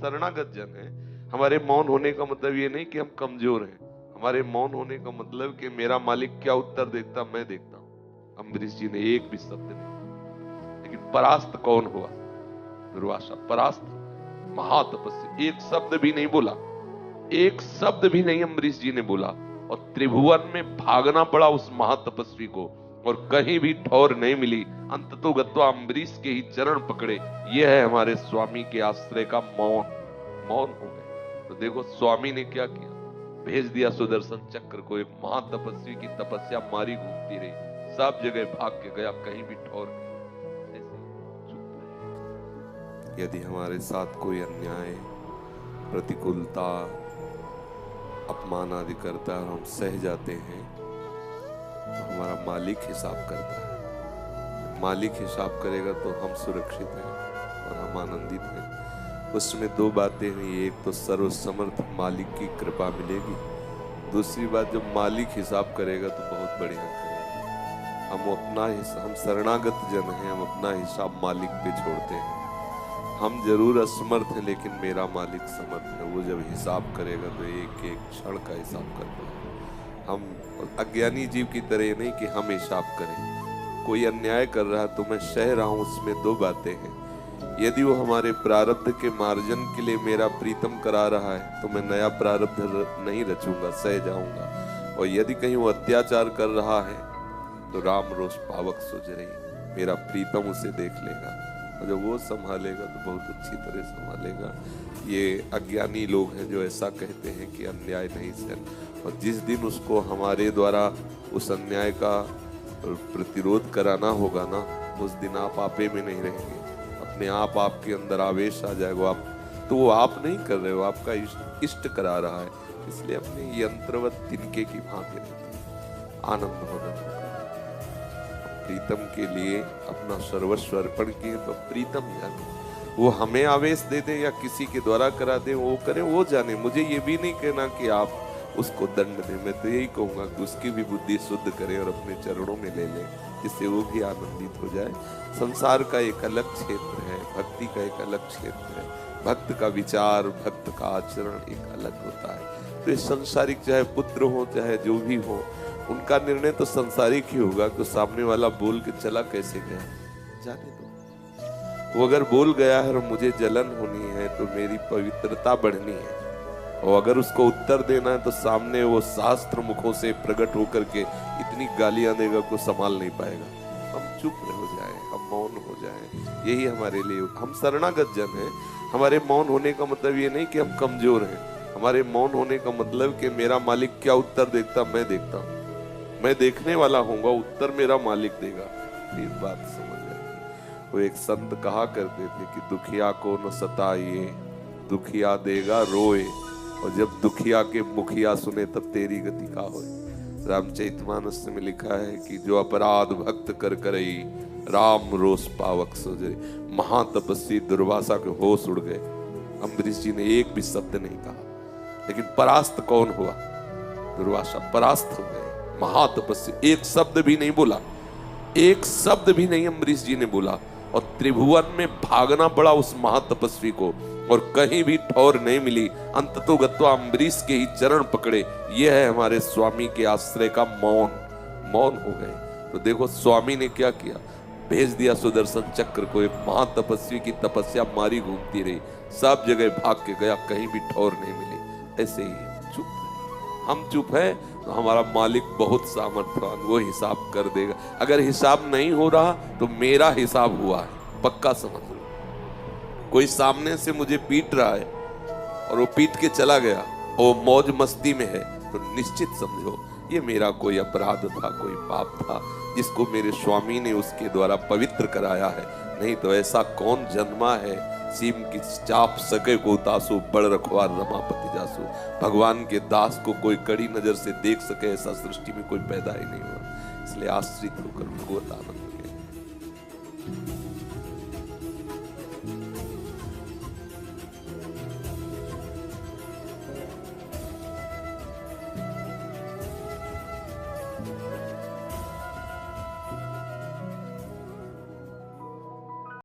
शरणागत जन हैं। हमारे मौन होने का मतलब ये नहीं कि हम कमजोर हैं। हमारे मौन होने का मतलब कि मेरा मालिक क्या उत्तर देता मैं देखता हूं। अम्बरीश जी ने एक भी शब्द नहीं कहा, लेकिन परास्त कौन हुआ? दुर्वासा परास्त, महातपस्वी। एक शब्द भी नहीं बोला, एक शब्द भी नहीं अम्बरीश जी ने बोला, और त्रिभुवन में भागना पड़ा उस महातपस्वी को, और कहीं भी ठौर नहीं मिली। अंततोगत्वा अम्बरीश के ही चरण पकड़े। यह है हमारे स्वामी के आश्रय का मौन। मौन हो गए। तो देखो स्वामी ने क्या किया, भेज दिया सुदर्शन चक्र को। एक महातपस्वी की तपस्या मारी घूमती रही, सब जगह भाग के गया, कहीं भी ठौर नहीं। ऐसे चुप रहे। यदि हमारे साथ कोई अन्याय, प्रतिकूलता, अपमान आदि करता है और हम सह जाते हैं, तो हमारा मालिक हिसाब करता है। मालिक हिसाब करेगा तो हम सुरक्षित हैं और हम आनंदित हैं। उसमें दो बातें हैं, एक तो सर्वसमर्थ मालिक की कृपा मिलेगी, दूसरी बात जब मालिक हिसाब करेगा तो बहुत बढ़िया करेगा। हम शरणागत जन हैं, हम अपना हिसाब मालिक पे छोड़ते हैं। हम जरूर असमर्थ हैं, लेकिन मेरा मालिक समर्थ है। वो जब हिसाब करेगा तो एक एक क्षण का हिसाब करता है। हम अज्ञानी जीव की तरह नहीं कि हम हिसाब करें। कोई अन्याय कर रहा है तो मैं सह रहा हूं, उसमें दो बातें हैं। यदि वो हमारे प्रारब्ध के मार्जन के लिए मेरा प्रीतम करा रहा है तो मैं नया प्रारब्ध नहीं रचूंगा, सह जाऊंगा। और यदि कहीं वो अत्याचार कर रहा है तो राम रोष पावक सुझ रही, मेरा प्रीतम उसे देख लेगा, और जब वो संभालेगा तो बहुत अच्छी तरह संभालेगा। ये अज्ञानी लोग हैं जो ऐसा कहते हैं कि अन्याय नहीं सहन, और जिस दिन उसको हमारे द्वारा उस अन्याय का प्रतिरोध कराना होगा ना, उस दिन आप आपे में नहीं रहेंगे। अपने आप आपके अंदर आवेश आ जाएगा। आप तो वो आप नहीं कर रहे हो, आपका इष्ट करा रहा है। इसलिए अपने यंत्रवत तिनके की भांति आनंद होना होगा। प्रीतम के लिए अपना सर्वस्व अर्पण किए तो प्रीतम जाने। वो हमें आवेश दे दे या किसी के द्वारा करा दे, वो करे, वो जाने। मुझे ये भी नहीं कहना कि आप उसको दंड दें। मैं तो यही कहूंगा कि उसकी भी बुद्धि शुद्ध करे और अपने चरणों में ले ले, जिससे वो भी आनंदित हो जाए। संसार का एक अलग क्षेत्र है, भक्ति का एक अलग क्षेत्र है। भक्त का विचार, भक्त का आचरण एक अलग होता है। तो ये संसारिक, चाहे पुत्र हो चाहे जो भी हो, उनका निर्णय तो संसारिक ही होगा कि सामने वाला बोल के चला कैसे गया, जाने दो। वो अगर बोल गया है और मुझे जलन होनी है तो मेरी पवित्रता बढ़नी है, और अगर उसको उत्तर देना है तो सामने वो शास्त्र मुखों से प्रकट होकर के इतनी गालियां देगा को संभाल नहीं पाएगा। हम चुप हो जाए, हम मौन हो जाए, यही हमारे लिए। हम शरणागत जन हैं। हमारे मौन होने का मतलब ये नहीं कि हम कमजोर हैं। हमारे मौन होने का मतलब कि मेरा मालिक क्या उत्तर देता मैं देखता हूँ। मैं देखने वाला हूँगा, उत्तर मेरा मालिक देगा। फिर बात समझ आएगी। वो एक संत कहा करते थे कि दुखिया को न सताइए, दुखिया देगा रोए, और जब दुखिया के मुखिया सुने तब तेरी गति का होए। रामचरितमानस में लिखा है कि जो अपराध भक्त कर करई, राम रोष पावक सोजरे। महातपस्वी दुर्वासा के होश उड़ गए। अम्बरीश जी ने एक भी शब्द नहीं कहा, लेकिन परास्त कौन हुआ? दुर्वासा परास्त हो गए। महातपस्वी एक शब्द भी नहीं बोला, एक शब्द भी नहीं अम्बरीश जी ने बोला, और त्रिभुवन में भागना पड़ा उस महातपस्वी को, और कहीं भी ठौर नहीं मिली। अंततोगत्वा अम्बरीश के ही चरण पकड़े। यह है हमारे स्वामी के आश्रय का मौन। मौन हो गए। तो देखो स्वामी ने क्या किया, भेज दिया सुदर्शन चक्र को। एक महातपस्वी की तपस्या मारी घूमती रही, सब जगह भाग के गया, कहीं भी ठौर नहीं मिली। ऐसे ही चुप। हम चुप है तो हमारा मालिक बहुत सामर्थ्यवान, वो हिसाब कर देगा। अगर हिसाब नहीं हो रहा तो मेरा हिसाब हुआ है, पक्का समझ लो। कोई सामने से मुझे पीट रहा है और वो पीट के चला गया और मौज मस्ती में है, तो निश्चित समझो ये मेरा कोई अपराध था, कोई पाप था, जिसको मेरे स्वामी ने उसके द्वारा पवित्र कराया है। नहीं तो ऐसा कौन जन्मा है, सीम की चाप सके को तासु, बड़ रखवार रमापति जासु। भगवान के दास को कोई कड़ी नजर से देख सके, ऐसा सृष्टि में कोई पैदा ही नहीं हुआ। इसलिए आश्रित होकर भगवत आनंद में